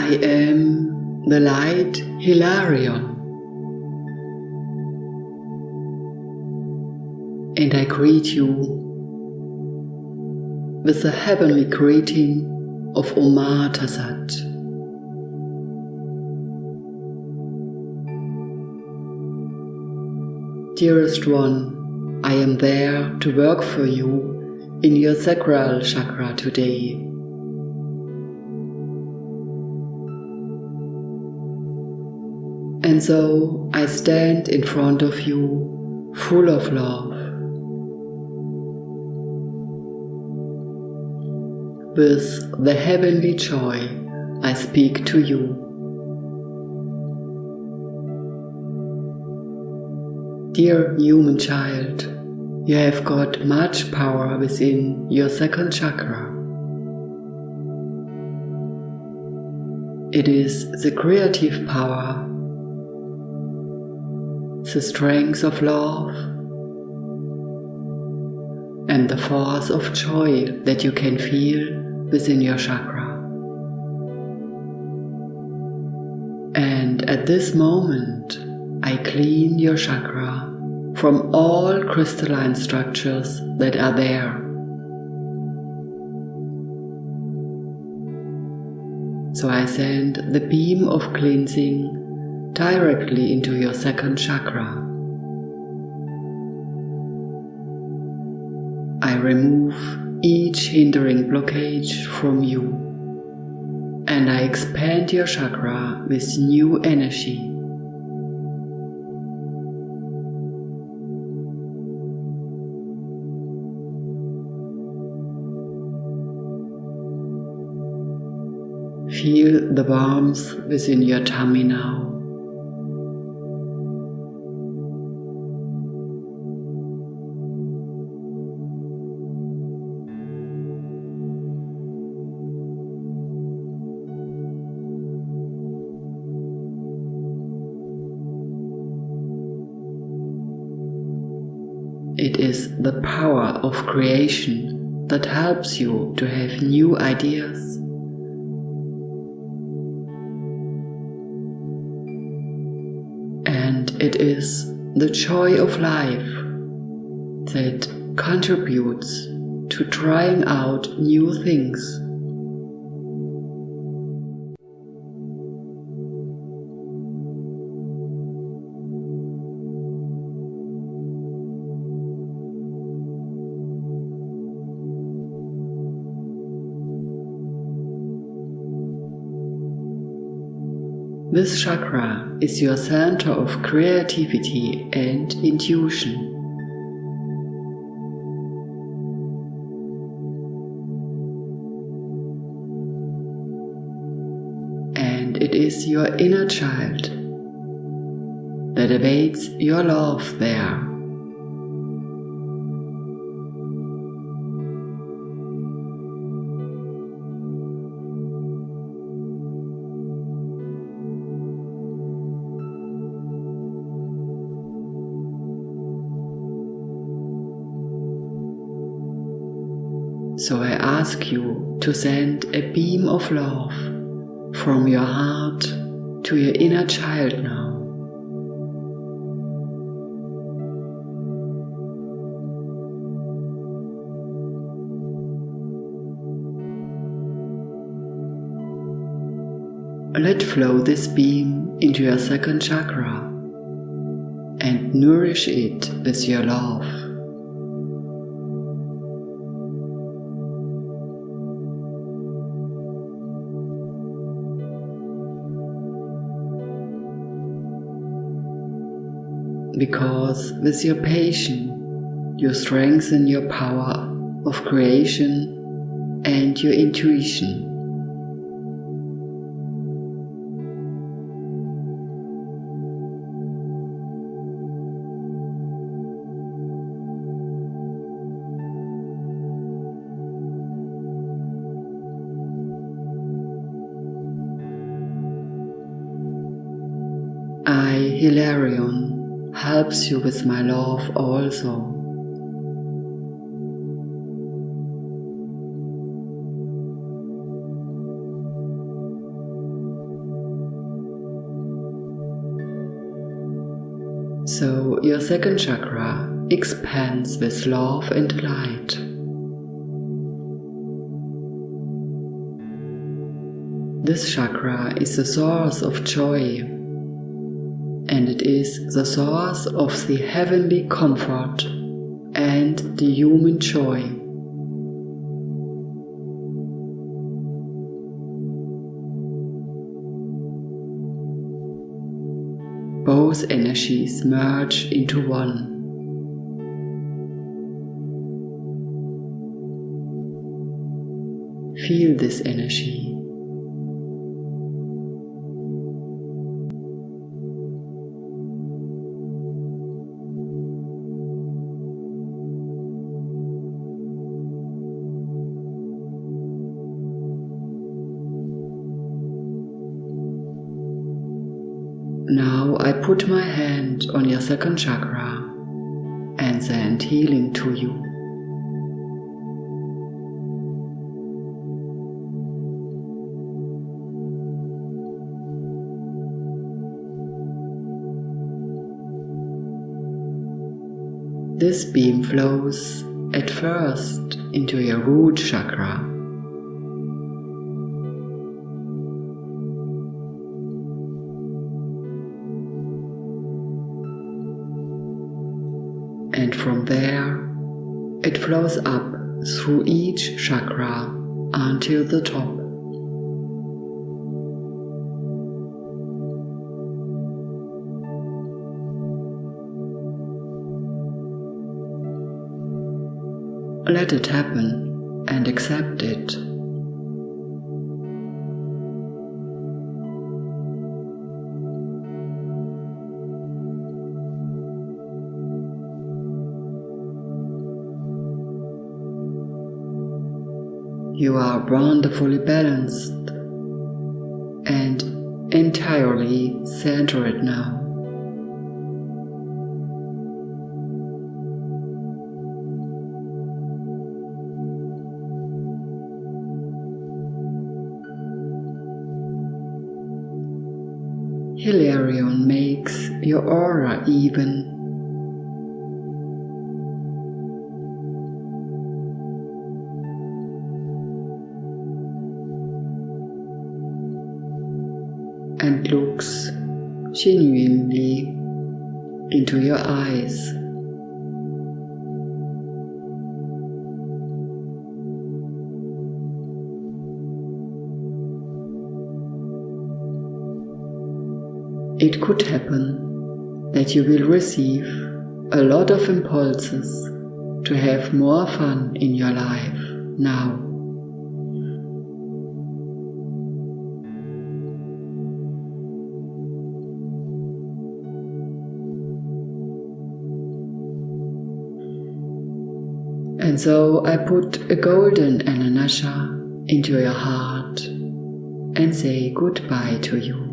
I am the light Hilarion, and I greet you with the heavenly greeting of Omar Tassat. Dearest one, I am there to work for you in your Sacral Chakra today. And so I stand in front of you full of love, with the heavenly joy I speak to you. Dear human child, you have got much power within your Sacral Chakra. It is the creative power, the strength of love, and the force of joy that you can feel within your chakra. And at this moment, I clean your chakra from all crystalline structures that are there. So I send the beam of cleansing directly into your second chakra. I remove each hindering blockage from you, and I expand your chakra with new energy. Feel the warmth within your tummy now. It is the power of creation that helps you to have new ideas. And it is the joy of life that contributes to trying out new things. This chakra is your center of creativity and intuition. And it is your inner child that awaits your love there. So I ask you to send a beam of love from your heart to your inner child now. Let flow this beam into your second chakra and nourish it with your love. Because with your patience, you strengthen your power of creation and your intuition. I, Hilarion, helps you with my love also. So your second chakra expands with love and light. This chakra is the source of joy, and it is the source of the heavenly comfort and the human joy. Both energies merge into one. Feel this energy. Now I put my hand on your second chakra and send healing to you. This beam flows at first into your root chakra. And from there, it flows up through each chakra until the top. Let it happen and accept it. You are wonderfully balanced and entirely centered now. Hilarion makes your aura even. And looks genuinely into your eyes. It could happen that you will receive a lot of impulses to have more fun in your life now. And so I put a golden ananasha into your heart and say goodbye to you.